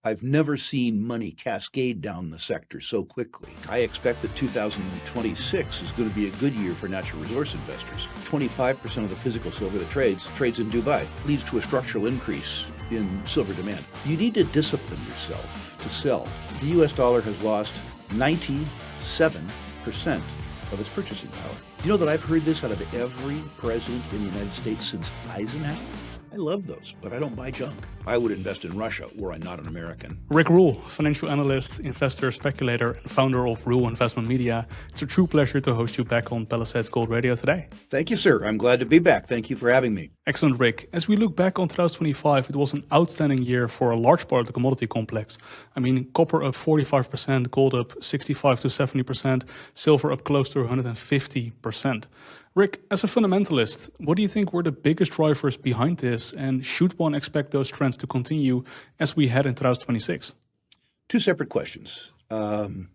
I've never seen money cascade down the sector so quickly. I expect that 2026 is going to be a good year for natural resource investors. 25% of the physical silver that trades in Dubai, leads to a structural increase in silver demand. You need to discipline yourself to sell. The US dollar has lost 97% of its purchasing power. Do you know that I've heard this out of every president in the United States since Eisenhower? I love those, but I don't buy junk. I would invest in Russia were I not an American. Rick Rule, financial analyst, investor, speculator, and founder of Rule Investment Media. It's a true pleasure to host you back on Palisades Gold Radio today. Thank you, sir. I'm glad to be back. Thank you for having me. Excellent, Rick. As we look back on 2025, it was an outstanding year for a large part of the commodity complex. I mean, copper up 45%, gold up 65 to 70%, silver up close to 150%. Rick, as a fundamentalist, what do you think were the biggest drivers behind this, and should one expect those trends to continue as we head in 2026? Two separate questions. In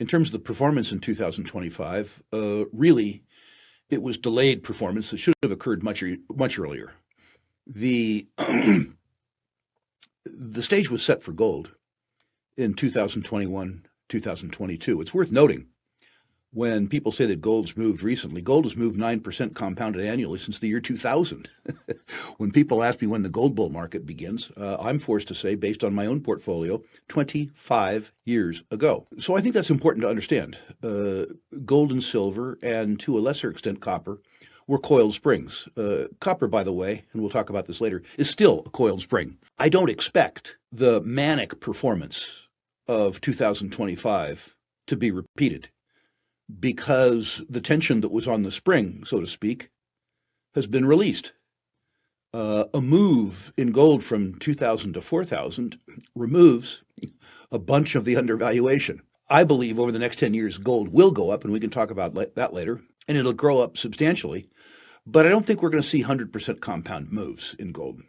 terms of the performance in 2025, really, it was delayed performance that should have occurred much earlier. The the stage was set for gold in 2021, 2022. It's worth noting, when people say that gold's moved recently, gold has moved 9% compounded annually since the year 2000. When people ask me when the gold bull market begins, I'm forced to say, based on my own portfolio, 25 years ago. So I think that's important to understand. Gold and silver, and to a lesser extent copper, were coiled springs. Copper, by the way, and we'll talk about this later, is still a coiled spring. I don't expect the manic performance of 2025 to be repeated, because the tension that was on the spring, so to speak, has been released. A move in gold from 2,000 to 4,000 removes a bunch of the undervaluation. I believe over the next 10 years, gold will go up, and we can talk about that later, and it'll grow up substantially. But I don't think we're going to see 100% compound moves in gold.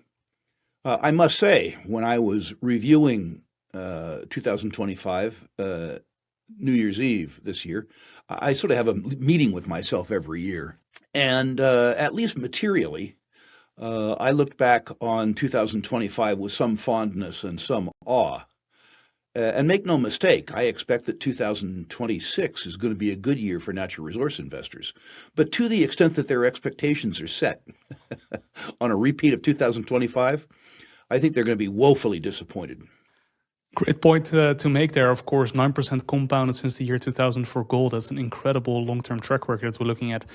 I must say, when I was reviewing 2025, New Year's Eve this year, I sort of have a meeting with myself every year. And at least materially, I looked back on 2025 with some fondness and some awe. And make no mistake, I expect that 2026 is going to be a good year for natural resource investors. But to the extent that their expectations are set on a repeat of 2025, I think they're going to be woefully disappointed. Great point to make there. Of course, 9% compounded since the year 2000 for gold. That's an incredible long-term track record that we're looking at.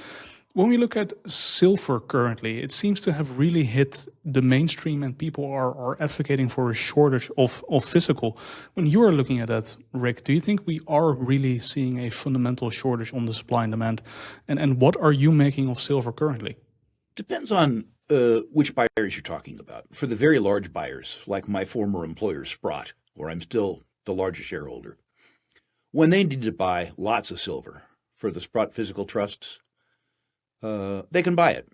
When we look at silver currently, it seems to have really hit the mainstream, and people are advocating for a shortage of physical. When you are looking at that, Rick, do you think we are really seeing a fundamental shortage on the supply and demand? And what are you making of silver currently? Depends on which buyers you're talking about. For the very large buyers, like my former employer, Sprott, where I'm still the largest shareholder, when they need to buy lots of silver for the Sprott physical trusts, they can buy it.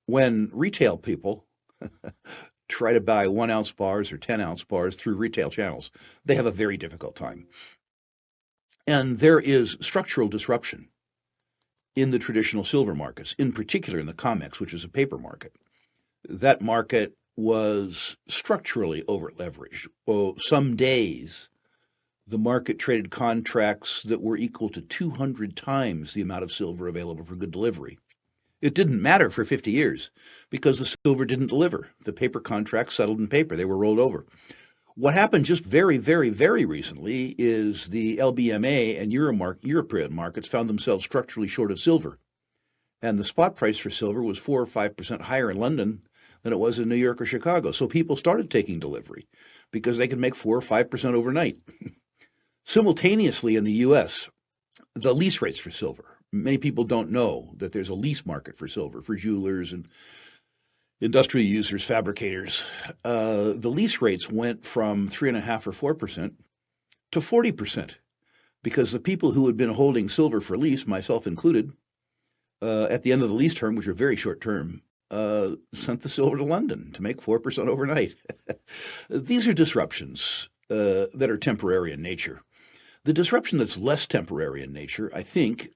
When retail people try to buy 1 ounce bars or 10 ounce bars through retail channels, they have a very difficult time. And there is structural disruption in the traditional silver markets, in particular in the COMEX, which is a paper market. That market was structurally over-leveraged. Some days, the market traded contracts that were equal to 200 times the amount of silver available for good delivery. It didn't matter for 50 years because the silver didn't deliver. The paper contracts settled in paper. They were rolled over. What happened just very, very, very recently is the LBMA and European markets found themselves structurally short of silver. And the spot price for silver was 4 or 5% higher in London than it was in New York or Chicago. So people started taking delivery because they could make 4 or 5% overnight. Simultaneously in the US, the lease rates for silver. Many people don't know that there's a lease market for silver for jewelers and industrial users, fabricators. The lease rates went from 3.5% or 4% to 40% because the people who had been holding silver for lease, myself included, at the end of the lease term, which are very short term, sent the silver to London to make 4% overnight. These are disruptions that are temporary in nature. The disruption that's less temporary in nature, I think,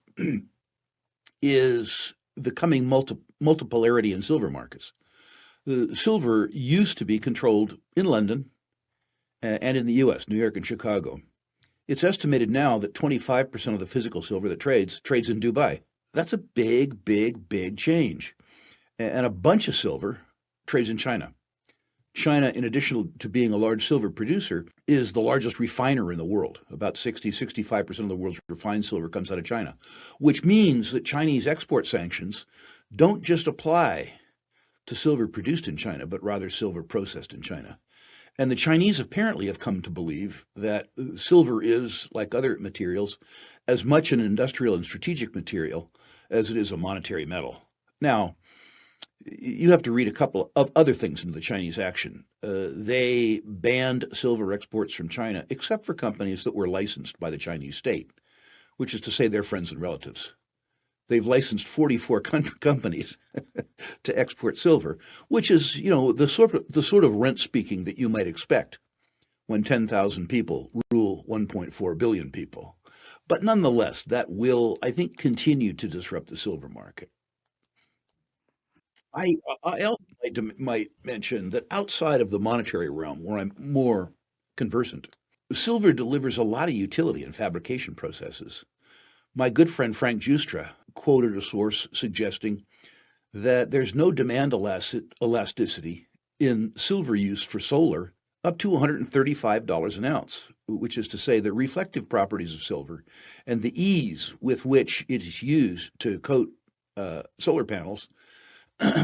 is the coming multipolarity in silver markets. The silver used to be controlled in London and in the U.S., New York and Chicago. It's estimated now that 25% of the physical silver that trades in Dubai. That's a big, big, big change. And a bunch of silver trades in China. China, in addition to being a large silver producer, is the largest refiner in the world. About 65% of the world's refined silver comes out of China, which means that Chinese export sanctions don't just apply to silver produced in China, but rather silver processed in China. And the Chinese apparently have come to believe that silver is, like other materials, as much an industrial and strategic material as it is a monetary metal. Now, you have to read a couple of other things into the Chinese action. They banned silver exports from China, except for companies that were licensed by the Chinese state, which is to say their friends and relatives. They've licensed 44 companies to export silver, which is, the sort of rent speaking that you might expect when 10,000 people rule 1.4 billion people. But nonetheless, that will, I think, continue to disrupt the silver market. I also might mention that outside of the monetary realm, where I'm more conversant, silver delivers a lot of utility in fabrication processes. My good friend Frank Giustra quoted a source suggesting that there's no demand elasticity in silver use for solar up to $135 an ounce, which is to say the reflective properties of silver and the ease with which it is used to coat solar panels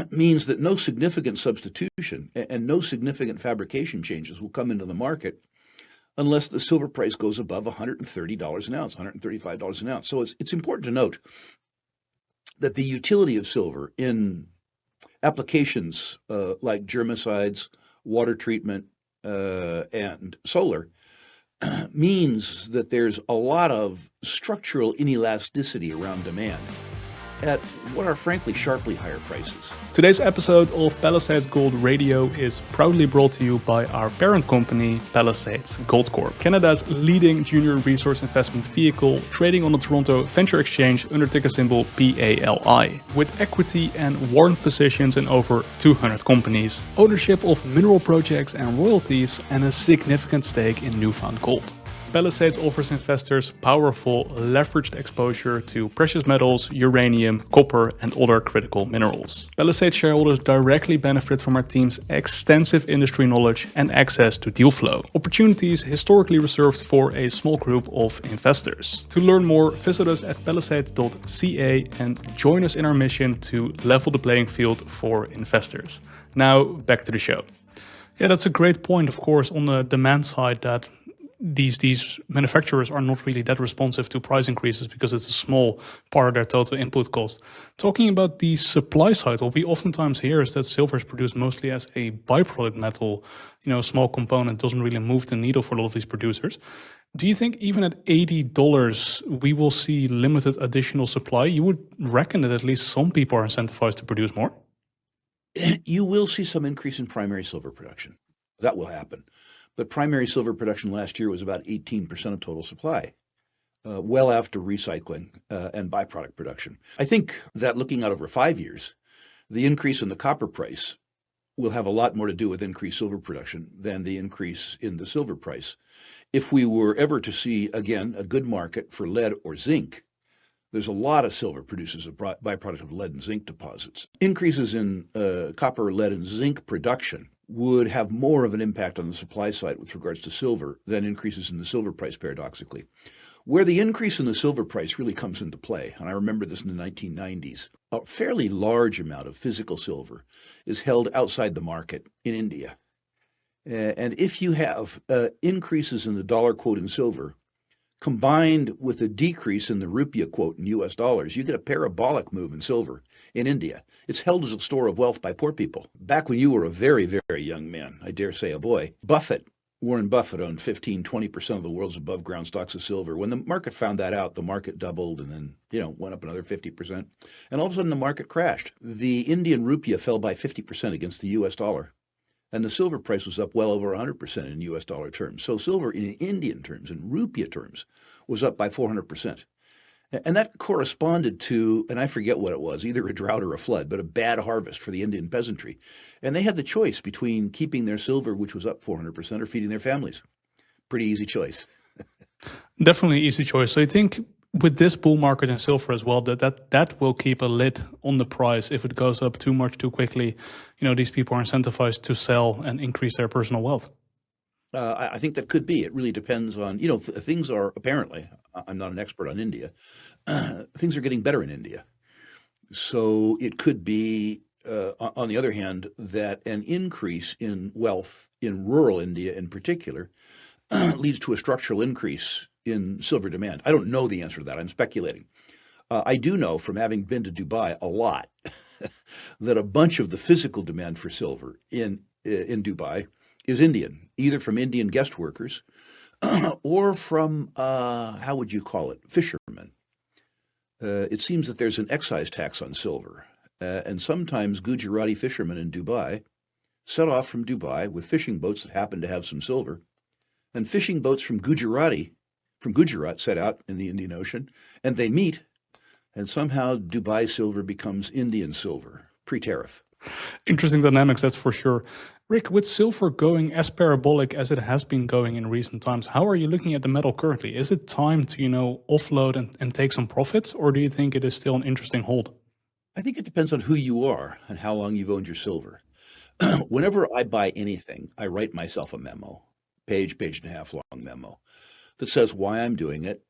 means that no significant substitution and no significant fabrication changes will come into the market unless the silver price goes above $130 an ounce, $135 an ounce. So it's important to note that the utility of silver in applications like germicides, water treatment, and solar means that there's a lot of structural inelasticity around demand at what are frankly sharply higher prices. Today's episode of Palisades Gold Radio is proudly brought to you by our parent company, Palisades, Goldcorp, Canada's leading junior resource investment vehicle, trading on the Toronto Venture Exchange under ticker symbol PALI, with equity and warrant positions in over 200 companies, ownership of mineral projects and royalties, and a significant stake in newfound gold. Palisades offers investors powerful, leveraged exposure to precious metals, uranium, copper, and other critical minerals. Palisades shareholders directly benefit from our team's extensive industry knowledge and access to deal flow, opportunities historically reserved for a small group of investors. To learn more, visit us at palisades.ca and join us in our mission to level the playing field for investors. Now, back to the show. Yeah, that's a great point, of course, on the demand side, that these manufacturers are not really that responsive to price increases because it's a small part of their total input cost. Talking about the supply side, what we oftentimes hear is that silver is produced mostly as a byproduct metal. A small component doesn't really move the needle for a lot of these producers. Do you think even at $80 we will see limited additional supply? You would reckon that at least some people are incentivized to produce more? You will see some increase in primary silver production. That will happen. But primary silver production last year was about 18% of total supply, well after recycling and byproduct production. I think that looking out over 5 years, the increase in the copper price will have a lot more to do with increased silver production than the increase in the silver price. If we were ever to see, again, a good market for lead or zinc, there's a lot of silver produced as a byproduct of lead and zinc deposits. Increases in copper, lead, and zinc production would have more of an impact on the supply side with regards to silver than increases in the silver price, paradoxically. Where the increase in the silver price really comes into play, and I remember this in the 1990s, a fairly large amount of physical silver is held outside the market in India. And if you have increases in the dollar quote in silver, combined with a decrease in the rupiah quote in US dollars, you get a parabolic move in silver in India. It's held as a store of wealth by poor people. Back when you were a very, very young man, I dare say a boy, Warren Buffett owned 15-20% of the world's above ground stocks of silver. When the market found that out, the market doubled and then, went up another 50%. And all of a sudden the market crashed. The Indian rupiah fell by 50% against the US dollar. And the silver price was up well over 100% in US dollar terms. So silver in Indian terms, in rupiah terms, was up by 400%. And that corresponded to, and I forget what it was, either a drought or a flood, but a bad harvest for the Indian peasantry. And they had the choice between keeping their silver, which was up 400%, or feeding their families. Pretty easy choice. Definitely easy choice. So you think with this bull market in silver as well, that will keep a lid on the price if it goes up too much too quickly. These people are incentivized to sell and increase their personal wealth. I think that could be. It really depends on, things are apparently, I'm not an expert on India, things are getting better in India. So it could be, on the other hand, that an increase in wealth in rural India in particular leads to a structural increase in silver demand. I don't know the answer to that. I'm speculating. I do know from having been to Dubai a lot that a bunch of the physical demand for silver in Dubai is Indian, either from Indian guest workers or from, how would you call it, fishermen. It seems that there's an excise tax on silver, and sometimes Gujarati fishermen in Dubai set off from Dubai with fishing boats that happen to have some silver, and fishing boats from Gujarat set out in the Indian Ocean, and they meet, and somehow Dubai silver becomes Indian silver, pre-tariff. Interesting dynamics, that's for sure. Rick, with silver going as parabolic as it has been going in recent times, how are you looking at the metal currently? Is it time to, offload and take some profits, or do you think it is still an interesting hold? I think it depends on who you are and how long you've owned your silver. Whenever I buy anything, I write myself a memo, page and a half long memo, that says why I'm doing it,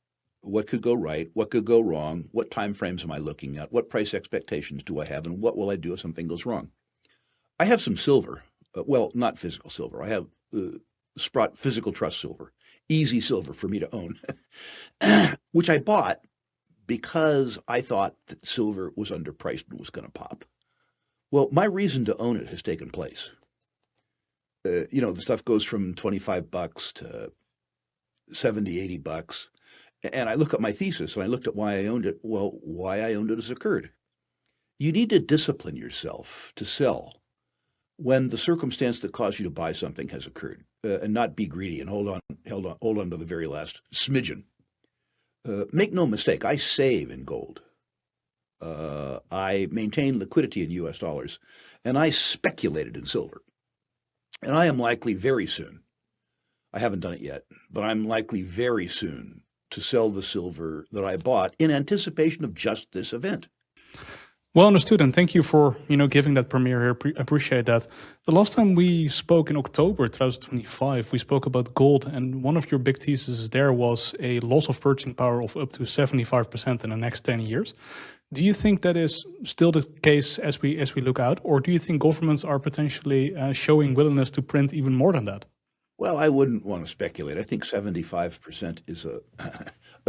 what could go right, what could go wrong, what time frames am I looking at, what price expectations do I have, and what will I do if something goes wrong. I have some silver, well, not physical silver. I have Sprott physical trust silver, easy silver for me to own, which I bought because I thought that silver was underpriced and was going to pop. Well, my reason to own it has taken place. The stuff goes from $25 to $70, $80. And I look at my thesis and I looked at why I owned it. Well, why I owned it has occurred. You need to discipline yourself to sell when the circumstance that caused you to buy something has occurred, and not be greedy and hold on to the very last smidgen. Make no mistake, I save in gold. I maintain liquidity in US dollars, and I speculated in silver. And I am likely very soon, I haven't done it yet, but I'm likely very soon to sell the silver that I bought in anticipation of just this event. Well understood, and thank you for giving that premiere here. Appreciate that. The last time we spoke in October 2025, we spoke about gold, and one of your big theses there was a loss of purchasing power of up to 75% in the next 10 years. Do you think that is still the case as we look out, or do you think governments are potentially showing willingness to print even more than that? Well, I wouldn't want to speculate. I think 75% is a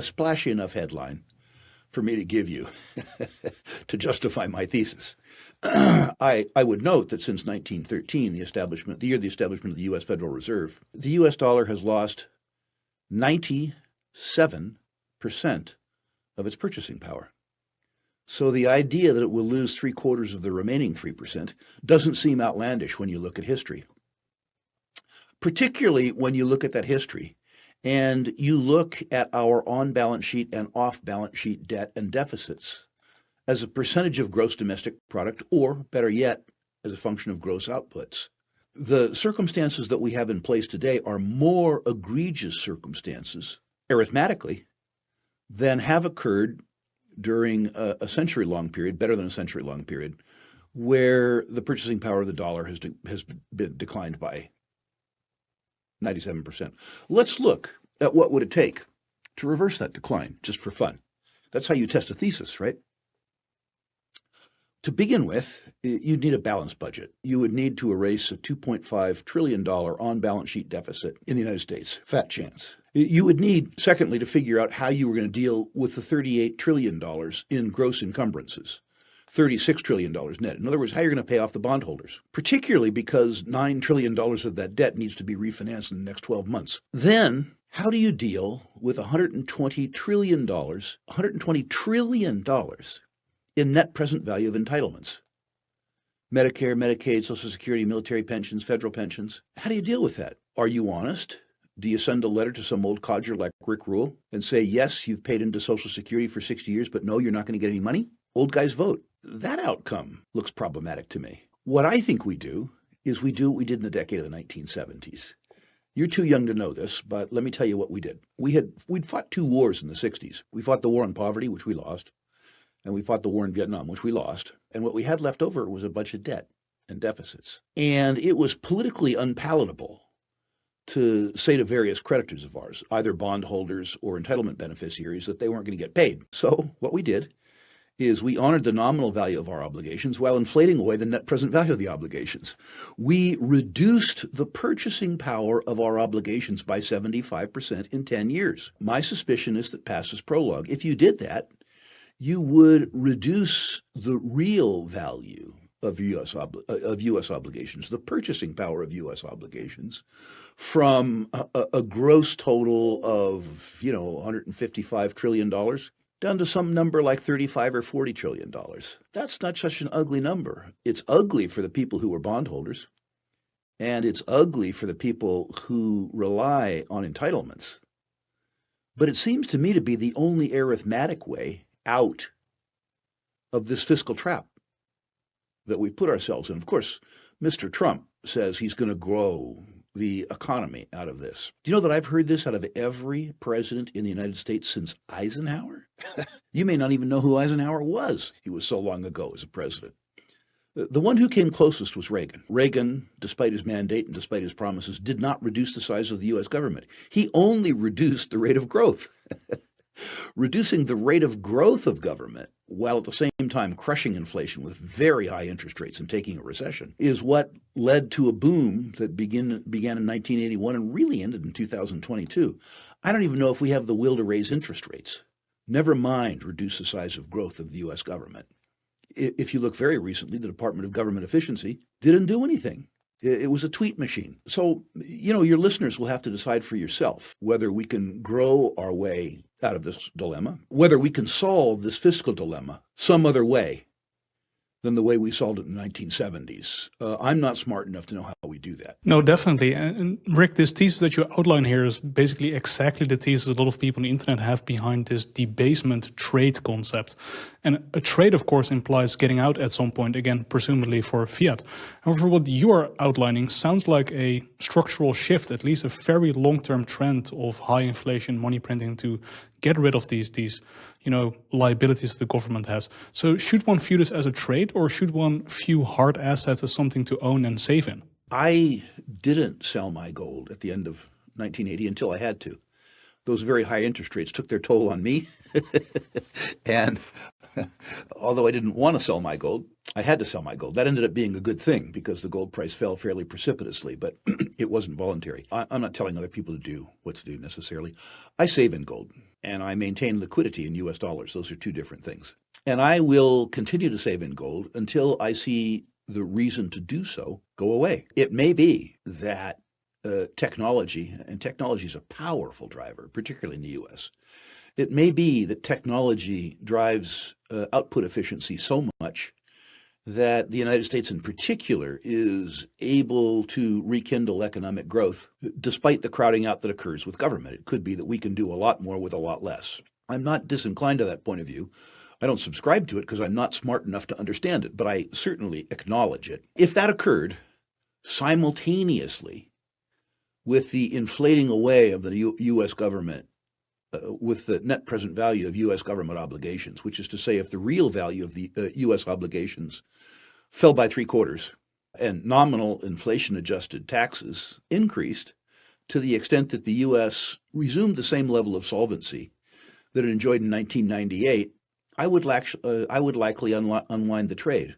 splashy enough headline for me to give you to justify my thesis. I would note that since 1913, the year of the establishment of the U.S. Federal Reserve, the U.S. dollar has lost 97% of its purchasing power. So the idea that it will lose 3/4 of the remaining 3% doesn't seem outlandish when you look at history. Particularly when you look at that history and you look at our on-balance sheet and off-balance sheet debt and deficits as a percentage of gross domestic product, or better yet, as a function of gross outputs. The circumstances that we have in place today are more egregious circumstances, arithmetically, than have occurred during a century-long period, better than a century-long period, where the purchasing power of the dollar has been declined by 97%. Let's look at what would it take to reverse that decline, just for fun. That's how you test a thesis, right? To begin with, you'd need a balanced budget. You would need to erase a $2.5 trillion on-balance sheet deficit in the United States. Fat chance. You would need, secondly, to figure out how you were going to deal with the $38 trillion in gross encumbrances. $36 trillion net. In other words, how you're going to pay off the bondholders, particularly because $9 trillion of that debt needs to be refinanced in the next 12 months. Then, how do you deal with $120 trillion in net present value of entitlements? Medicare, Medicaid, Social Security, military pensions, federal pensions. How do you deal with that? Are you honest? Do you send a letter to some old codger like Rick Rule and say, yes, you've paid into Social Security for 60 years, but no, you're not going to get any money? Old guys vote. That outcome looks problematic to me. What I think we do is we do what we did in the decade of the 1970s. You're too young to know this, but let me tell you what we did. We'd fought two wars in the 60s. We fought the war on poverty, which we lost, and we fought the war in Vietnam, which we lost. And what we had left over was a bunch of debt and deficits. And it was politically unpalatable to say to various creditors of ours, either bondholders or entitlement beneficiaries, that they weren't going to get paid. So what we did is we honored the nominal value of our obligations while inflating away the net present value of the obligations. We reduced the purchasing power of our obligations by 75% in 10 years. My suspicion is that passes prologue. If you did that, you would reduce the real value of U.S. obligations, the purchasing power of U.S. obligations, from a gross total of, $155 trillion down to some number like $35 or $40 trillion. That's not such an ugly number. It's ugly for the people who are bondholders, and it's ugly for the people who rely on entitlements. But it seems to me to be the only arithmetic way out of this fiscal trap that we've put ourselves in. Of course, Mr. Trump says he's going to grow the economy out of this. Do you know that I've heard this out of every president in the United States since Eisenhower? You may not even know who Eisenhower was. He was so long ago as a president. The one who came closest was Reagan. Reagan, despite his mandate and despite his promises, did not reduce the size of the U.S. government. He only reduced the rate of growth. Reducing the rate of growth of government while at the same time crushing inflation with very high interest rates and taking a recession is what led to a boom that began in 1981 and really ended in 2022. I don't even know if we have the will to raise interest rates. Never mind reduce the size of growth of the U.S. government. If you look very recently, the Department of Government Efficiency didn't do anything. It was a tweet machine. So, your listeners will have to decide for yourself whether we can grow our way out of this dilemma, whether we can solve this fiscal dilemma some other way than the way we solved it in the 1970s. I'm not smart enough to know how we do that. No, definitely. And Rick, this thesis that you outline here is basically exactly the thesis a lot of people on the internet have behind this debasement trade concept. And a trade, of course, implies getting out at some point, again, presumably for fiat. However, what you are outlining sounds like a structural shift, at least a very long-term trend of high inflation, money printing to get rid of these liabilities the government has. So should one view this as a trade, or should one view hard assets as something to own and save in? I didn't sell my gold at the end of 1980 until I had to. Those very high interest rates took their toll on me. And although I didn't want to sell my gold, I had to sell my gold. That ended up being a good thing because the gold price fell fairly precipitously, but it wasn't voluntary. I'm not telling other people to do what to do necessarily. I save in gold and I maintain liquidity in US dollars. Those are two different things. And I will continue to save in gold until I see the reason to do so go away. It may be that technology is a powerful driver, particularly in the US. It may be that technology drives output efficiency so much that the United States in particular is able to rekindle economic growth despite the crowding out that occurs with government. It could be that we can do a lot more with a lot less. I'm not disinclined to that point of view. I don't subscribe to it because I'm not smart enough to understand it, but I certainly acknowledge it. If that occurred simultaneously with the inflating away of the U.S. government, with the net present value of U.S. government obligations, which is to say if the real value of the U.S. obligations fell by 3/4 and nominal inflation-adjusted taxes increased to the extent that the U.S. resumed the same level of solvency that it enjoyed in 1998, I would likely unwind the trade.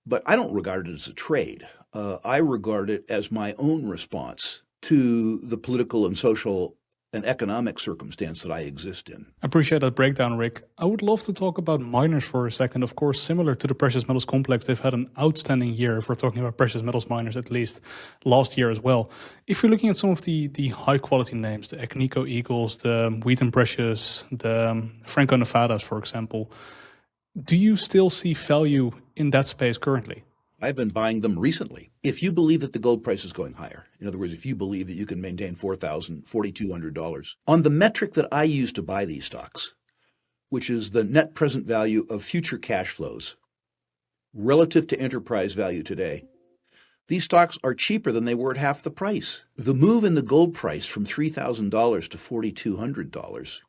But I don't regard it as a trade. I regard it as my own response to the political and social and economic circumstance that I exist in. I appreciate that breakdown, Rick. I would love to talk about miners for a second. Of course, similar to the precious metals complex, they've had an outstanding year, if we're talking about precious metals miners, at least last year as well. If you're looking at some of the high quality names, the Agnico Eagles, the Wheaton Precious, the Franco Nevadas, for example, do you still see value in that space currently? I've been buying them recently. If you believe that the gold price is going higher, in other words, if you believe that you can maintain $4,000, $4,200, on the metric that I use to buy these stocks, which is the net present value of future cash flows relative to enterprise value today, These stocks are cheaper than they were at half the price. The move in the gold price from $3,000 to $4,200.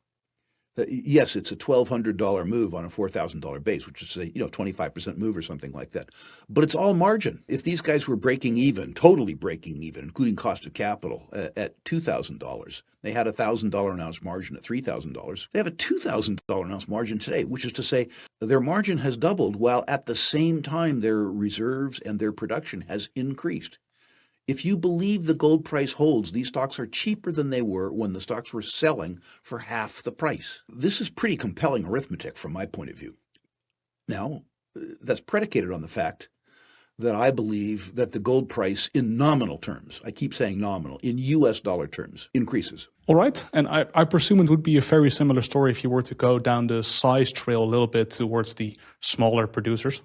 Yes, it's a $1,200 move on a $4,000 base, which is a 25% move or something like that. But it's all margin. If these guys were breaking even, totally breaking even, including cost of capital at $2,000, they had a $1,000 an ounce margin at $3,000. They have a $2,000 an ounce margin today, which is to say their margin has doubled while at the same time their reserves and their production has increased. If you believe the gold price holds, these stocks are cheaper than they were when the stocks were selling for half the price. This is pretty compelling arithmetic from my point of view. Now, that's predicated on the fact that I believe that the gold price in nominal terms, I keep saying nominal, in US dollar terms, increases. All right. And I presume it would be a very similar story if you were to go down the size trail a little bit towards the smaller producers.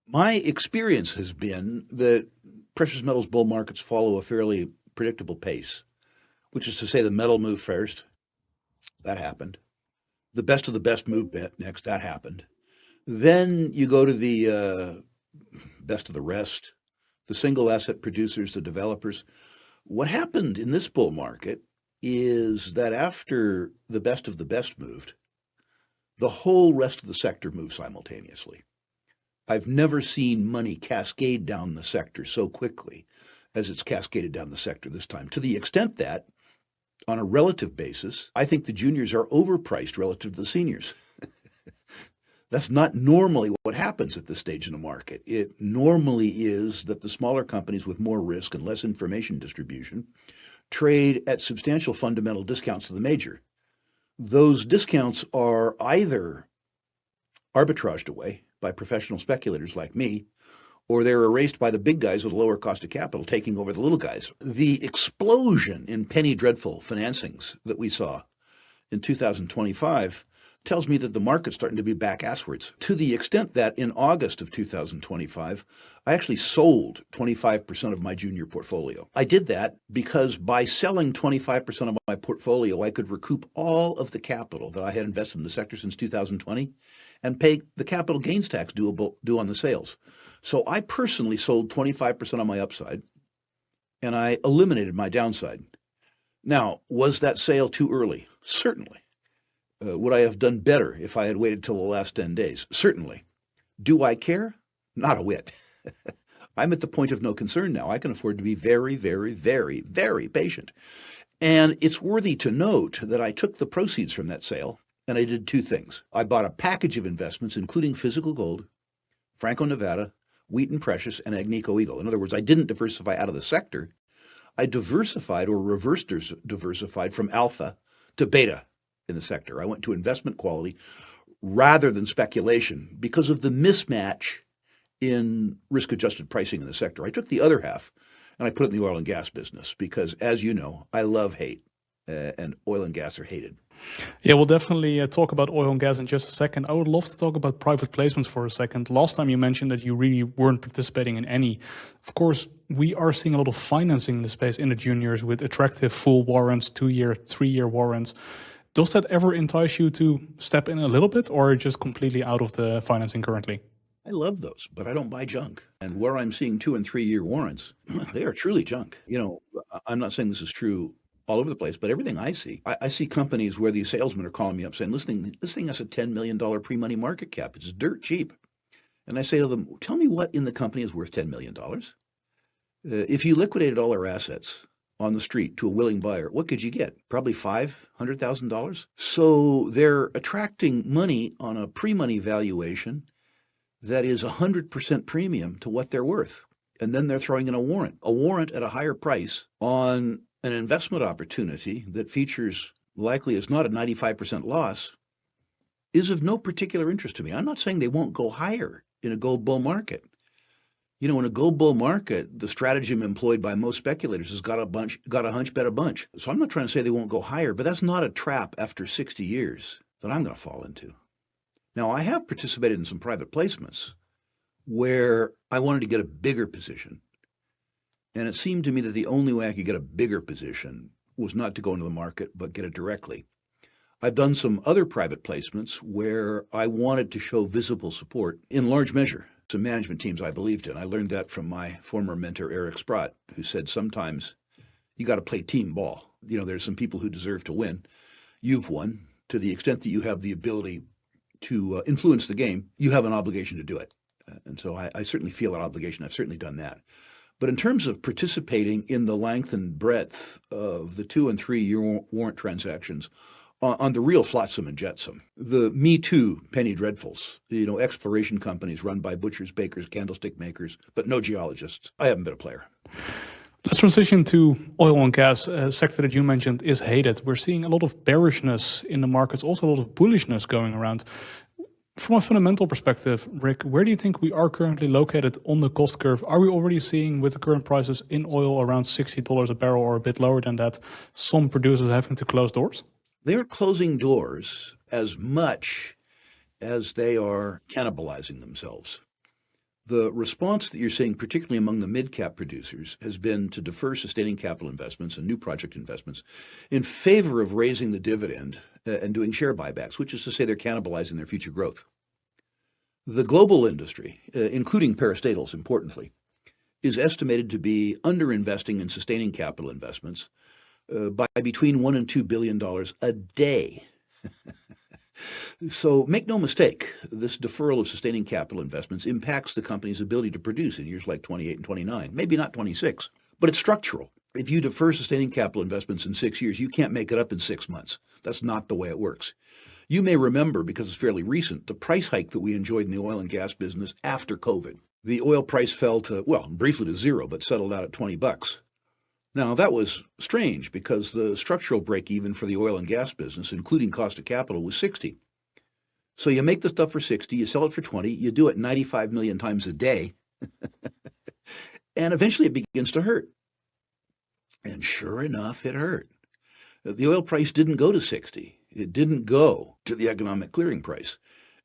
My experience has been that precious metals bull markets follow a fairly predictable pace, which is to say the metal moved first. That happened. The best of the best moved next. That happened. Then you go to the best of the rest, the single asset producers, the developers. What happened in this bull market is that after the best of the best moved, the whole rest of the sector moved simultaneously. I've never seen money cascade down the sector so quickly as it's cascaded down the sector this time, to the extent that, on a relative basis, I think the juniors are overpriced relative to the seniors. That's not normally what happens at this stage in the market. It normally is that the smaller companies with more risk and less information distribution trade at substantial fundamental discounts to the major. Those discounts are either arbitraged away by professional speculators like me, or they're erased by the big guys with a lower cost of capital taking over the little guys. The explosion in penny dreadful financings that we saw in 2025 tells me that the market's starting to be back asswards, to the extent that in August of 2025, I actually sold 25% of my junior portfolio. I did that because by selling 25% of my portfolio, I could recoup all of the capital that I had invested in the sector since 2020 and pay the capital gains tax due on the sales. So I personally sold 25% on my upside, and I eliminated my downside. Now, was that sale too early? Certainly. Would I have done better if I had waited till the last 10 days? Certainly. Do I care? Not a whit. I'm at the point of no concern now. I can afford to be very, very, very, very patient. And it's worthy to note that I took the proceeds from that sale and I did two things. I bought a package of investments, including Physical Gold, Franco-Nevada, Wheaton Precious, and Agnico Eagle. In other words, I didn't diversify out of the sector. I diversified or reverse diversified from alpha to beta in the sector. I went to investment quality rather than speculation because of the mismatch in risk-adjusted pricing in the sector. I took the other half and I put it in the oil and gas business because, as you know, I love hate and oil and gas are hated. Yeah, we'll definitely talk about oil and gas in just a second. I would love to talk about private placements for a second. Last time you mentioned that you really weren't participating in any. Of course, we are seeing a lot of financing in the space in the juniors with attractive full warrants, 2-year, 3-year warrants. Does that ever entice you to step in a little bit, or just completely out of the financing currently? I love those, but I don't buy junk. And where I'm seeing 2- and 3-year warrants, they are truly junk. You know, I'm not saying this is true all over the place, but everything I see companies where these salesmen are calling me up saying, listen, this thing has a $10 million pre-money market cap. It's dirt cheap. And I say to them, tell me what in the company is worth $10 million. If you liquidated all our assets on the street to a willing buyer, what could you get? Probably $500,000. So they're attracting money on a pre-money valuation that is 100% premium to what they're worth. And then they're throwing in a warrant at a higher price on an investment opportunity that features likely is not a 95% loss is of no particular interest to me. I'm not saying they won't go higher in a gold bull market. You know, in a gold bull market, the stratagem employed by most speculators is got a hunch, bet a bunch. So I'm not trying to say they won't go higher, but that's not a trap after 60 years that I'm going to fall into. Now, I have participated in some private placements where I wanted to get a bigger position. And it seemed to me that the only way I could get a bigger position was not to go into the market, but get it directly. I've done some other private placements where I wanted to show visible support in large measure some management teams I believed in. I learned that from my former mentor, Eric Sprott, who said sometimes you got to play team ball. There's some people who deserve to win. You've won. To the extent that you have the ability to influence the game, you have an obligation to do it. And so I certainly feel that obligation. I've certainly done that. But in terms of participating in the length and breadth of the 2 and 3 year warrant transactions on the real flotsam and jetsam, the Me Too penny dreadfuls, exploration companies run by butchers, bakers, candlestick makers, but no geologists, I haven't been a player. Let's transition to oil and gas. A sector that you mentioned is hated. We're seeing a lot of bearishness in the markets, also a lot of bullishness going around. From a fundamental perspective, Rick, where do you think we are currently located on the cost curve? Are we already seeing, with the current prices in oil around $60 a barrel or a bit lower than that, some producers having to close doors? They're closing doors as much as they are cannibalizing themselves. The response that you're seeing, particularly among the mid-cap producers, has been to defer sustaining capital investments and new project investments in favor of raising the dividend and doing share buybacks, which is to say they're cannibalizing their future growth. The global industry, including parastatals, importantly, is estimated to be underinvesting in sustaining capital investments by between $1 and $2 billion a day. So make no mistake, this deferral of sustaining capital investments impacts the company's ability to produce in years like 28 and 29, maybe not 26, but it's structural. If you defer sustaining capital investments in 6 years, you can't make it up in 6 months. That's not the way it works. You may remember, because it's fairly recent, the price hike that we enjoyed in the oil and gas business after COVID. The oil price fell to, briefly to zero, but settled out at $20. Now, that was strange because the structural break even for the oil and gas business, including cost of capital, was 60. So you make the stuff for 60, you sell it for 20, you do it 95 million times a day, and eventually it begins to hurt. And sure enough, it hurt. The oil price didn't go to 60. It didn't go to the economic clearing price.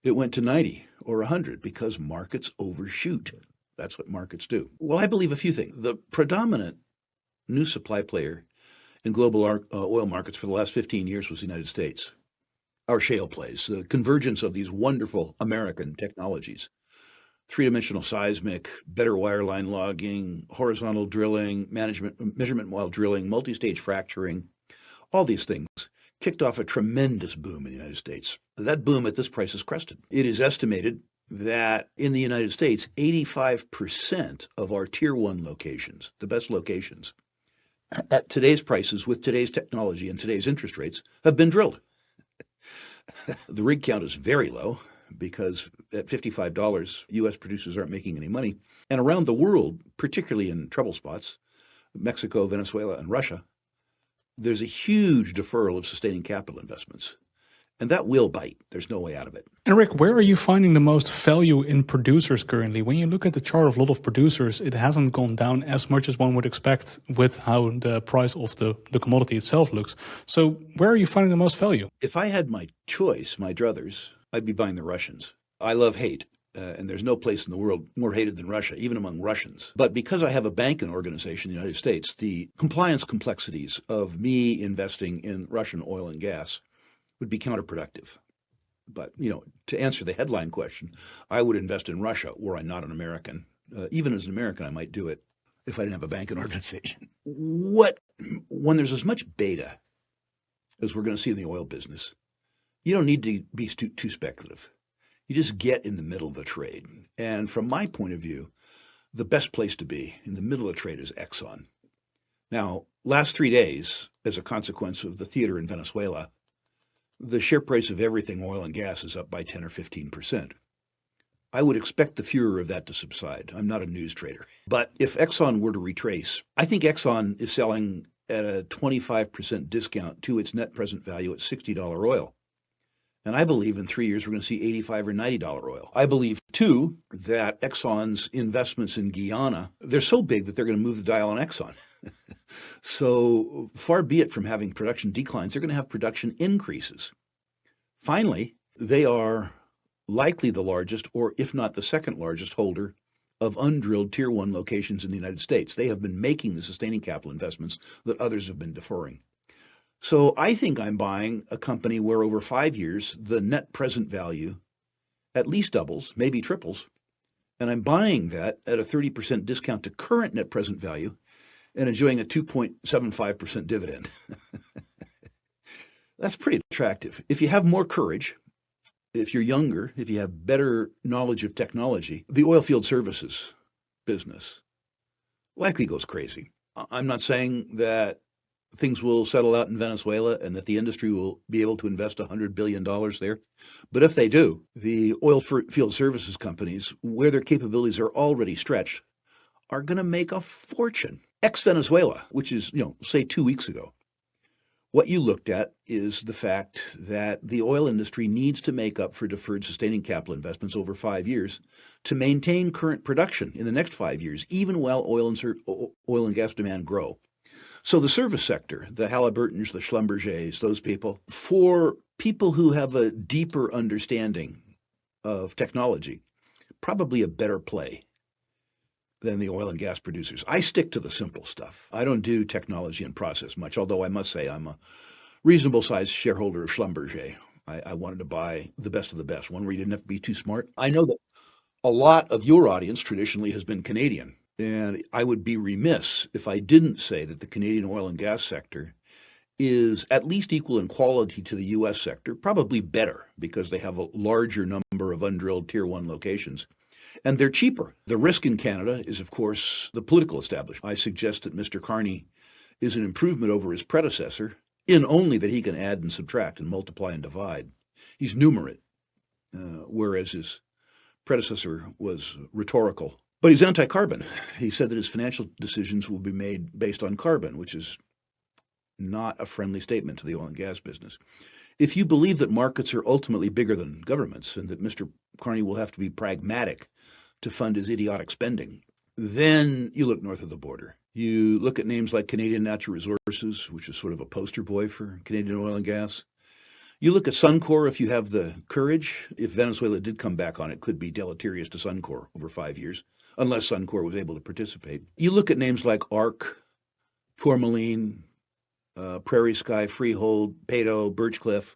It went to 90 or 100 because markets overshoot. That's what markets do. Well, I believe a few things. The predominant new supply player in global oil markets for the last 15 years was the United States. Our shale plays, the convergence of these wonderful American technologies, three-dimensional seismic, better wireline logging, horizontal drilling, measurement while drilling, multi-stage fracturing, all these things kicked off a tremendous boom in the United States. That boom at this price is crested. It is estimated that in the United States, 85% of our tier 1 locations, the best locations, at today's prices with today's technology and today's interest rates, have been drilled. The rig count is very low because at $55, U.S. producers aren't making any money. And around the world, particularly in trouble spots, Mexico, Venezuela, and Russia, there's a huge deferral of sustaining capital investments. And that will bite. There's no way out of it. And Rick, where are you finding the most value in producers currently? When you look at the chart of a lot of producers, it hasn't gone down as much as one would expect with how the price of the commodity itself looks. So where are you finding the most value? If I had my choice, my druthers, I'd be buying the Russians. I love hate. And there's no place in the world more hated than Russia, even among Russians. But because I have a banking organization in the United States, the compliance complexities of me investing in Russian oil and gas would be counterproductive. But, to answer the headline question, I would invest in Russia were I not an American. Even as an American, I might do it if I didn't have a banking organization. When there's as much beta as we're going to see in the oil business, you don't need to be too speculative. You just get in the middle of the trade. And from my point of view, the best place to be in the middle of the trade is Exxon. Now, last 3 days, as a consequence of the theater in Venezuela, the share price of everything oil and gas is up by 10 or 15%. I would expect the furor of that to subside. I'm not a news trader. But if Exxon were to retrace, I think Exxon is selling at a 25% discount to its net present value at $60 oil. And I believe in 3 years we're going to see $85 or $90 oil. I believe, too, that Exxon's investments in Guyana, they're so big that they're going to move the dial on Exxon. So far be it from having production declines, they're going to have production increases. Finally, they are likely the largest, or if not the second largest holder of undrilled tier 1 locations in the United States. They have been making the sustaining capital investments that others have been deferring. So I think I'm buying a company where over 5 years, the net present value at least doubles, maybe triples, And I'm buying that at a 30% discount to current net present value and enjoying a 2.75% dividend. That's pretty attractive. If you have more courage, if you're younger, if you have better knowledge of technology, the oilfield services business likely goes crazy. I'm not saying that things will settle out in Venezuela and that the industry will be able to invest $100 billion there. But if they do, the oil field services companies, where their capabilities are already stretched, are going to make a fortune. Ex-Venezuela, which is, say 2 weeks ago, what you looked at is the fact that the oil industry needs to make up for deferred sustaining capital investments over 5 years to maintain current production in the next 5 years, even while oil and gas demand grow. So the service sector, the Halliburtons, the Schlumbergers, those people, for people who have a deeper understanding of technology, probably a better play than the oil and gas producers. I stick to the simple stuff. I don't do technology and process much, although I must say I'm a reasonable sized shareholder of Schlumberger. I wanted to buy the best of the best, one where you didn't have to be too smart. I know that a lot of your audience traditionally has been Canadian, and I would be remiss if I didn't say that the Canadian oil and gas sector is at least equal in quality to the U.S. sector, probably better because they have a larger number of undrilled Tier 1 locations. And they're cheaper. The risk in Canada is, of course, the political establishment. I suggest that Mr. Carney is an improvement over his predecessor in only that he can add and subtract and multiply and divide. He's numerate, whereas his predecessor was rhetorical. But he's anti-carbon. He said that his financial decisions will be made based on carbon, which is not a friendly statement to the oil and gas business. If you believe that markets are ultimately bigger than governments and that Mr. Carney will have to be pragmatic to fund his idiotic spending, then you look north of the border. You look at names like Canadian Natural Resources, which is sort of a poster boy for Canadian oil and gas. You look at Suncor if you have the courage. If Venezuela did come back on, it could be deleterious to Suncor over 5 years, unless Suncor was able to participate. You look at names like ARC, Tourmaline, Prairie Sky, Freehold, Peyto, Birchcliff.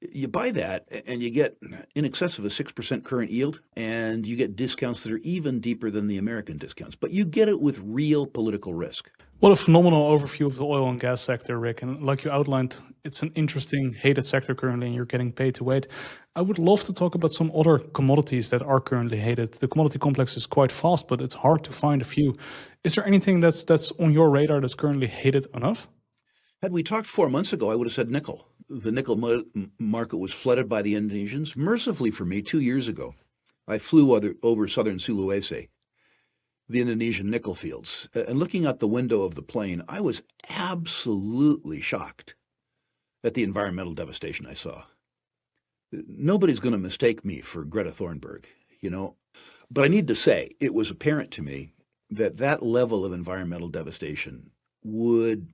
You buy that and you get in excess of a 6% current yield, and you get discounts that are even deeper than the American discounts. But you get it with real political risk. What a phenomenal overview of the oil and gas sector, Rick. And like you outlined, it's an interesting, hated sector currently, and you're getting paid to wait. I would love to talk about some other commodities that are currently hated. The commodity complex is quite fast, but it's hard to find a few. Is there anything that's on your radar that's currently hated enough? Had we talked 4 months ago, I would have said nickel. The nickel market was flooded by the Indonesians. Mercifully for me, 2 years ago, I flew over southern Sulawesi, the Indonesian nickel fields. And looking out the window of the plane, I was absolutely shocked at the environmental devastation I saw. Nobody's going to mistake me for Greta Thunberg, But I need to say, it was apparent to me that that level of environmental devastation would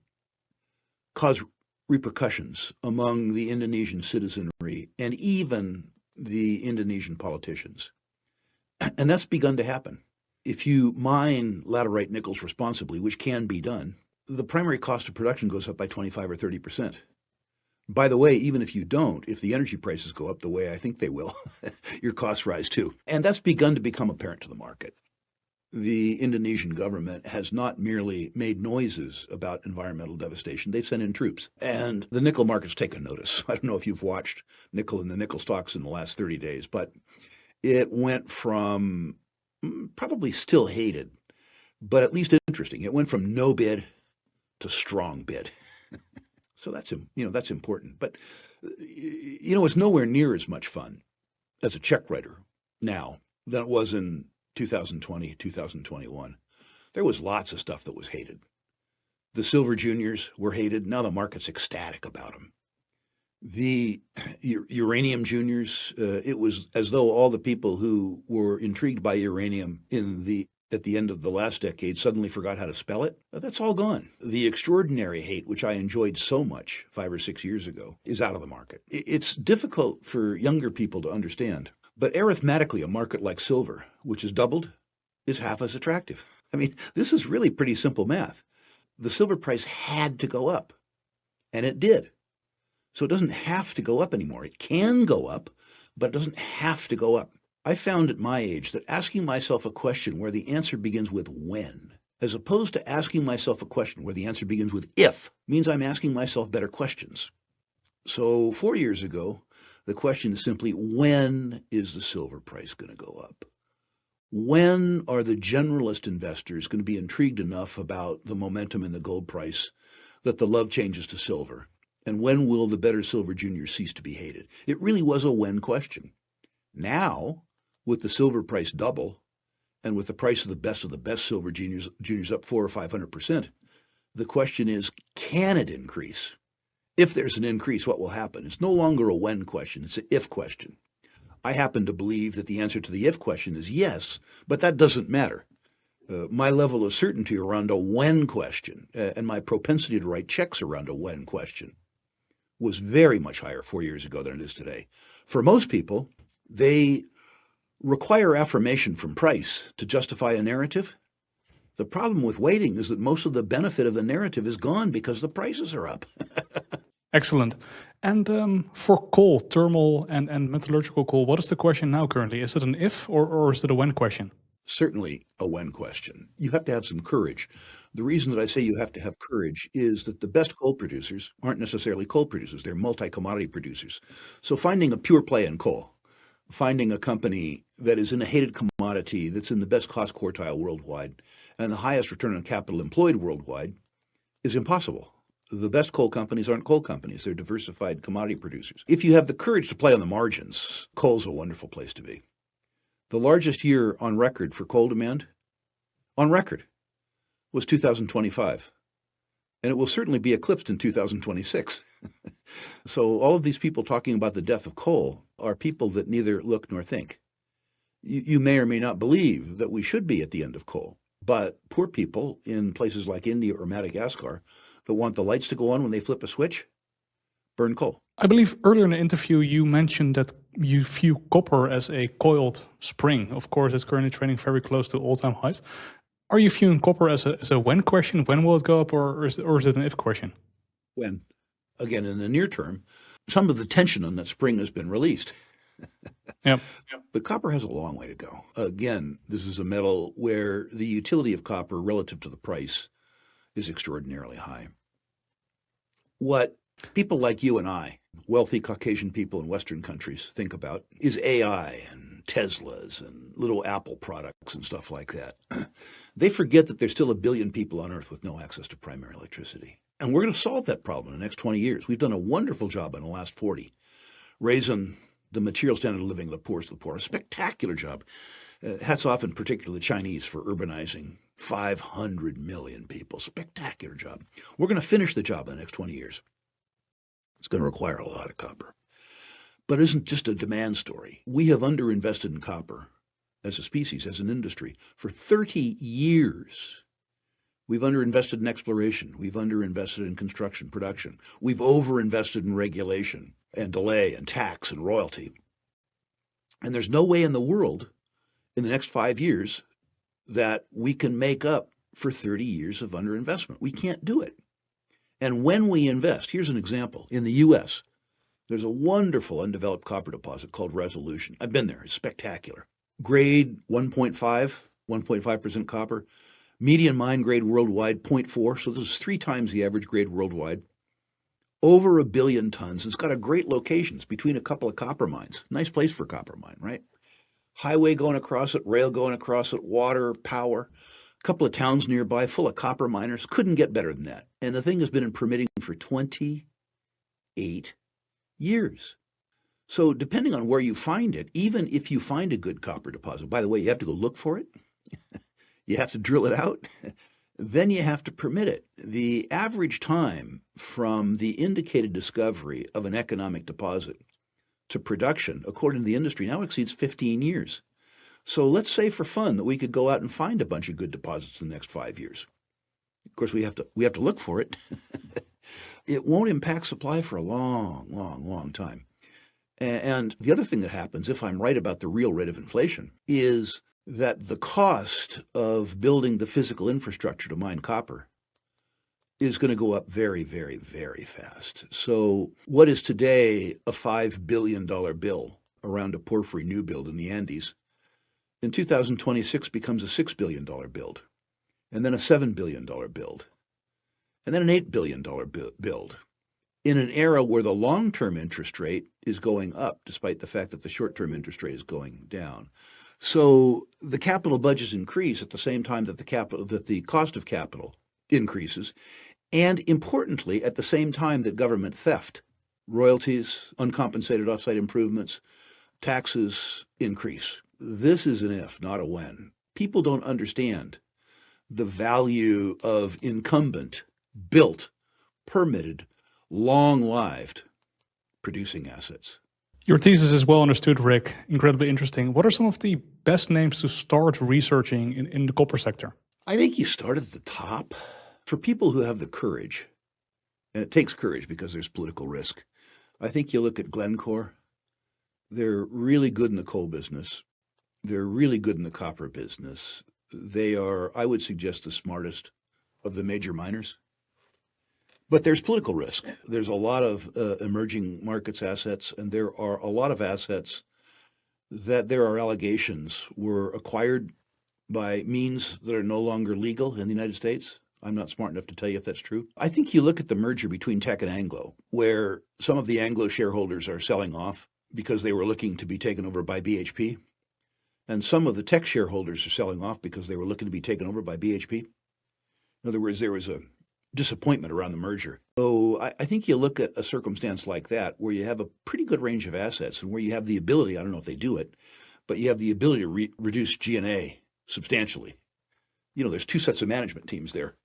cause repercussions among the Indonesian citizenry and even the Indonesian politicians. And that's begun to happen. If you mine laterite nickels responsibly, which can be done, the primary cost of production goes up by 25 or 30%. By the way, even if you don't, if the energy prices go up the way I think they will, your costs rise too. And that's begun to become apparent to the market. The Indonesian government has not merely made noises about environmental devastation, they've sent in troops. And the nickel market's taken notice. I don't know if you've watched nickel and the nickel stocks in the last 30 days, but it went from probably still hated, but at least interesting. It went from no bid to strong bid. So that's important. But it's nowhere near as much fun as a check writer now than it was in 2020, 2021. There was lots of stuff that was hated. The silver juniors were hated. Now the market's ecstatic about them. The uranium juniors, it was as though all the people who were intrigued by uranium at the end of the last decade suddenly forgot how to spell it. That's all gone. The extraordinary hate, which I enjoyed so much 5 or 6 years ago, is out of the market. It's difficult for younger people to understand. But arithmetically, a market like silver, which has doubled, is half as attractive. I mean, this is really pretty simple math. The silver price had to go up, and it did. So it doesn't have to go up anymore. It can go up, but it doesn't have to go up. I found at my age that asking myself a question where the answer begins with when, as opposed to asking myself a question where the answer begins with if, means I'm asking myself better questions. So 4 years ago, the question is simply, when is the silver price going to go up? When are the generalist investors going to be intrigued enough about the momentum in the gold price that the love changes to silver? And when will the better silver juniors cease to be hated? It really was a when question. Now, with the silver price double, and with the price of the best silver juniors up 400 or 500%, the question is, can it increase? If there's an increase, what will happen? It's no longer a when question, it's an if question. I happen to believe that the answer to the if question is yes, but that doesn't matter. My level of certainty around a when question and my propensity to write checks around a when question was very much higher 4 years ago than it is today. For most people, they require affirmation from price to justify a narrative. The problem with waiting is that most of the benefit of the narrative is gone because the prices are up. Excellent. And for coal, thermal and metallurgical coal, what is the question now currently? Is it an if or is it a when question? Certainly a when question. You have to have some courage. The reason that I say you have to have courage is that the best coal producers aren't necessarily coal producers. They're multi-commodity producers. So finding a pure play in coal, finding a company that is in a hated commodity that's in the best cost quartile worldwide and the highest return on capital employed worldwide is impossible. The best coal companies aren't coal companies. They're diversified commodity producers. If you have the courage to play on the margins, coal's a wonderful place to be. The largest year on record for coal demand, on record, was 2025. And it will certainly be eclipsed in 2026. So all of these people talking about the death of coal are people that neither look nor think. You may or may not believe that we should be at the end of coal, but poor people in places like India or Madagascar that want the lights to go on when they flip a switch, burn coal. I believe earlier in the interview you mentioned that you view copper as a coiled spring. Of course, it's currently trading very close to all-time highs. Are you viewing copper as a when question? When will it go up, or is it an if question? When? Again, in the near term, some of the tension on that spring has been released. Yep. But copper has a long way to go. Again, this is a metal where the utility of copper relative to the price is extraordinarily high. What people like you and I, wealthy Caucasian people in Western countries, think about is AI and Teslas and little Apple products and stuff like that. They forget that there's still 1 billion people on Earth with no access to primary electricity. And we're going to solve that problem in the next 20 years. We've done a wonderful job in the last 40, raising the material standard of living of the poorest of the poor. A spectacular job. Hats off in particular the Chinese for urbanizing 500 million people. Spectacular job. We're going to finish the job in the next 20 years. It's going to require a lot of copper. But it isn't just a demand story. We have underinvested in copper as a species, as an industry, for 30 years. We've underinvested in exploration. We've underinvested in construction, production. We've overinvested in regulation and delay and tax and royalty. And there's no way in the world in the next 5 years that we can make up for 30 years of underinvestment. We can't do it. And when we invest, here's an example. In the U.S., there's a wonderful undeveloped copper deposit called Resolution. I've been there. It's spectacular. Grade 1.5% copper. Median mine grade worldwide, 0.4. So this is 3 times the average grade worldwide. Over 1 billion tons. It's got a great location. It's between a couple of copper mines. Nice place for a copper mine, right? Highway going across it, rail going across it, water, power. A couple of towns nearby full of copper miners. Couldn't get better than that. And the thing has been in permitting for 28 years. So depending on where you find it, even if you find a good copper deposit, by the way, you have to go look for it. You have to drill it out. Then you have to permit it. The average time from the indicated discovery of an economic deposit to production, according to the industry, now exceeds 15 years. So let's say for fun that we could go out and find a bunch of good deposits in the next 5 years. Of course, we have to look for it. It won't impact supply for a long time. And the other thing that happens, if I'm right about the real rate of inflation, is that the cost of building the physical infrastructure to mine copper is going to go up very, very, very fast. So what is today a $5 billion bill around a porphyry new build in the Andes, in 2026 becomes a $6 billion build, and then a $7 billion build, and then an $8 billion build, in an era where the long-term interest rate is going up, despite the fact that the short-term interest rate is going down. So the capital budgets increase at the same time that the cost of capital increases, and importantly, at the same time that government theft, royalties, uncompensated offsite improvements, taxes increase. This is an if, not a when. People don't understand the value of incumbent, built, permitted, long-lived producing assets. Your thesis is well understood, Rick. Incredibly interesting. What are some of the best names to start researching in the copper sector? I think you start at the top. For people who have the courage, and it takes courage because there's political risk, I think you look at Glencore. They're really good in the coal business. They're really good in the copper business. They are, I would suggest, the smartest of the major miners. But there's political risk. There's a lot of emerging markets assets, and there are a lot of assets that there are allegations were acquired by means that are no longer legal in the United States. I'm not smart enough to tell you if that's true. I think you look at the merger between Teck and Anglo, where some of the Anglo shareholders are selling off because they were looking to be taken over by BHP, and some of the Teck shareholders are selling off because they were looking to be taken over by BHP. In other words, there was a disappointment around the merger. So I think you look at a circumstance like that where you have a pretty good range of assets and where you have the ability, I don't know if they do it, but you have the ability to reduce G&A substantially. You know, there's two sets of management teams there.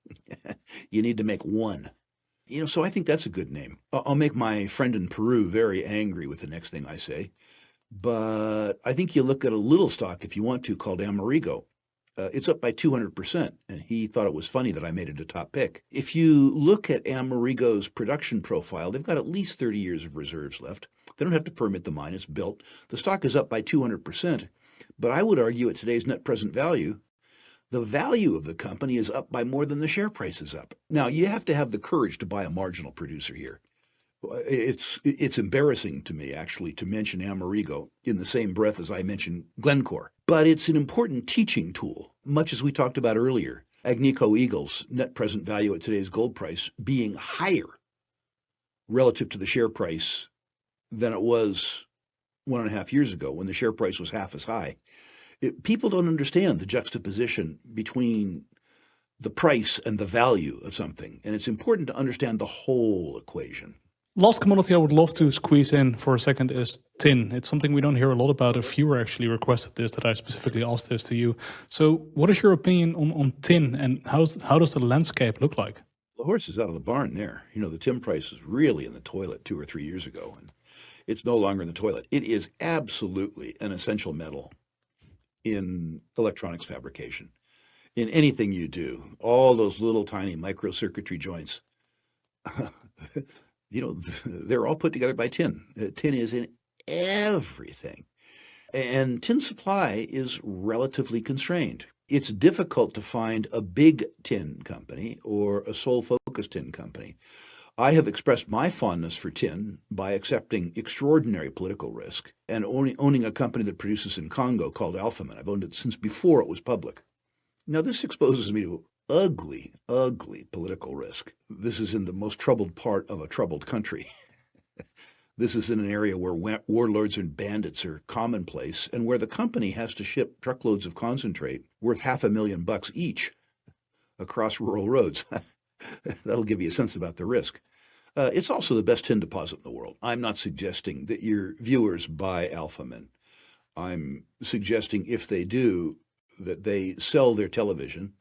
You need to make one. You know, so I think that's a good name. I'll make my friend in Peru very angry with the next thing I say. But I think you look at a little stock, if you want to, called Amerigo. It's up by 200%, and he thought it was funny that I made it a top pick. If you look at Amerigo's production profile, they've got at least 30 years of reserves left. They don't have to permit the mine. It's built. The stock is up by 200%. But I would argue at today's net present value, the value of the company is up by more than the share price is up. Now, you have to have the courage to buy a marginal producer here. It's embarrassing to me, actually, to mention Amerigo in the same breath as I mention Glencore. But it's an important teaching tool, much as we talked about earlier. Agnico Eagle's net present value at today's gold price being higher relative to the share price than it was 1.5 years ago when the share price was half as high. People don't understand the juxtaposition between the price and the value of something, and it's important to understand the whole equation. Last commodity I would love to squeeze in for a second is tin. It's something we don't hear a lot about. A viewer actually requested this, that I specifically asked this to you. So what is your opinion on tin, and how does the landscape look like? The horse is out of the barn there. You know, the tin price was really in the toilet 2 or 3 years ago, and it's no longer in the toilet. It is absolutely an essential metal in electronics fabrication. In anything you do, all those little tiny microcircuitry joints, you know, they're all put together by tin. Tin is in everything. And tin supply is relatively constrained. It's difficult to find a big tin company or a sole focus tin company. I have expressed my fondness for tin by accepting extraordinary political risk and owning a company that produces in Congo called Alphaman. I've owned it since before it was public. Now, this exposes me to ugly, ugly political risk. This is in the most troubled part of a troubled country. This is in an area where warlords and bandits are commonplace and where the company has to ship truckloads of concentrate worth $500,000 each across rural roads. That'll give you a sense about the risk. It's also the best tin deposit in the world. I'm not suggesting that your viewers buy Alphaman. I'm suggesting if they do, that they sell their television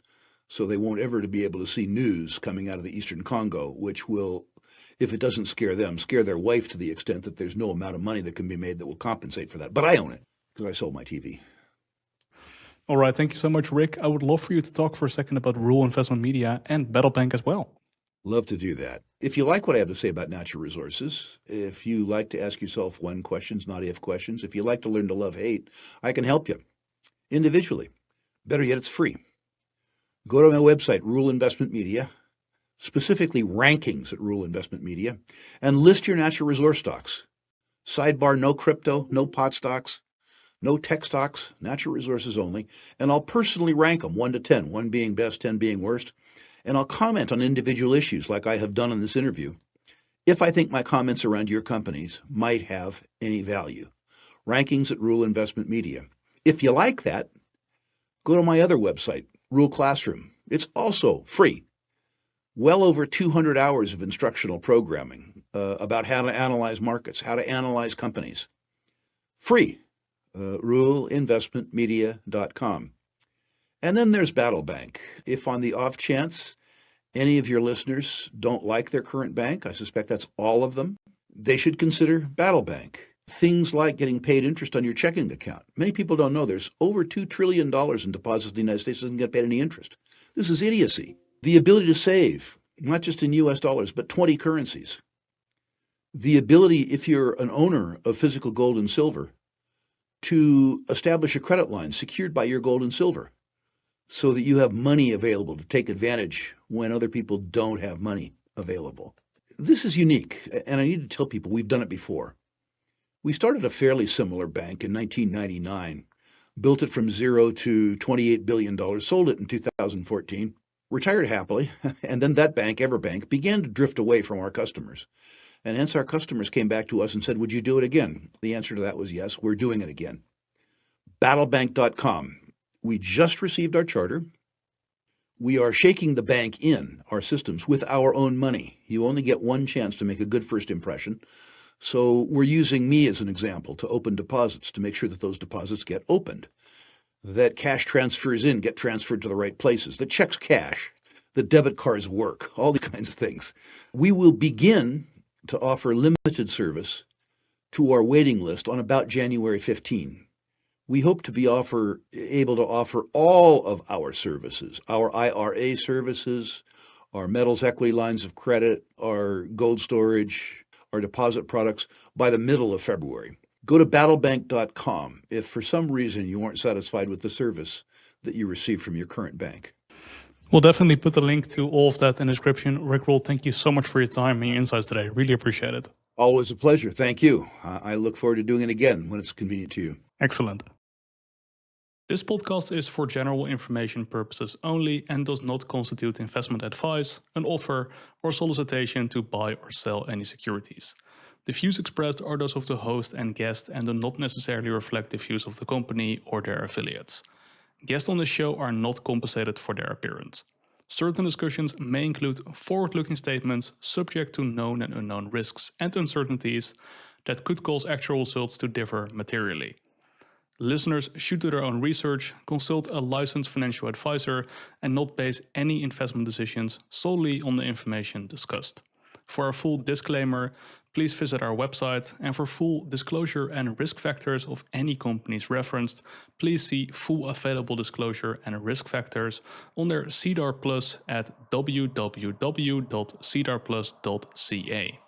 so they won't ever to be able to see news coming out of the Eastern Congo, which will, if it doesn't scare them, scare their wife to the extent that there's no amount of money that can be made that will compensate for that. But I own it because I sold my TV. All right, thank you so much, Rick. I would love for you to talk for a second about Rural Investment Media and Battle Bank as well. Love to do that. If you like what I have to say about natural resources, if you like to ask yourself when questions, not if questions, if you like to learn to love hate, I can help you individually. Better yet, it's free. Go to my website, Rural Investment Media, specifically rankings at Rural Investment Media, and list your natural resource stocks. Sidebar, no crypto, no pot stocks, no tech stocks, natural resources only. And I'll personally rank them 1 to 10, 1 being best, 10 being worst. And I'll comment on individual issues like I have done in this interview, if I think my comments around your companies might have any value. Rankings at Rule Investment Media. If you like that, go to my other website, Rule Classroom. It's also free. Well over 200 hours of instructional programming about how to analyze markets, how to analyze companies. Free. RuleInvestmentMedia.com. And then there's Battle Bank. If on the off chance any of your listeners don't like their current bank, I suspect that's all of them, they should consider Battle Bank. Things like getting paid interest on your checking account. Many people don't know there's over $2 trillion in deposits in the United States that doesn't get paid any interest. This is idiocy. The ability to save, not just in US dollars, but 20 currencies. The ability, if you're an owner of physical gold and silver, to establish a credit line secured by your gold and silver so that you have money available to take advantage when other people don't have money available. This is unique, and I need to tell people we've done it before. We started a fairly similar bank in 1999, built it from zero to $28 billion, sold it in 2014, retired happily, and then that bank, EverBank, began to drift away from our customers. And hence our customers came back to us and said, would you do it again? The answer to that was yes, we're doing it again. Battlebank.com. We just received our charter. We are shaking the bank in our systems with our own money. You only get one chance to make a good first impression. So we're using me as an example to open deposits to make sure that those deposits get opened, that cash transfers in get transferred to the right places, that checks cash, that debit cards work, all these kinds of things. We will begin to offer limited service to our waiting list on about January 15. We hope to be able to offer all of our services, our IRA services, our metals equity lines of credit, our gold storage, our deposit products by the middle of February. Go to battlebank.com if for some reason you aren't satisfied with the service that you receive from your current bank. We'll definitely put the link to all of that in the description. Rick Roll, thank you so much for your time and your insights today. Really appreciate it. Always a pleasure. Thank you. I look forward to doing it again when it's convenient to you. Excellent. This podcast is for general information purposes only and does not constitute investment advice, an offer, or solicitation to buy or sell any securities. The views expressed are those of the host and guest and do not necessarily reflect the views of the company or their affiliates. Guests on the show are not compensated for their appearance. Certain discussions may include forward-looking statements subject to known and unknown risks and uncertainties that could cause actual results to differ materially. Listeners should do their own research, consult a licensed financial advisor, and not base any investment decisions solely on the information discussed. For a full disclaimer, please visit our website, and for full disclosure and risk factors of any companies referenced, please see full available disclosure and risk factors on their CEDAR Plus at www.cedarplus.ca.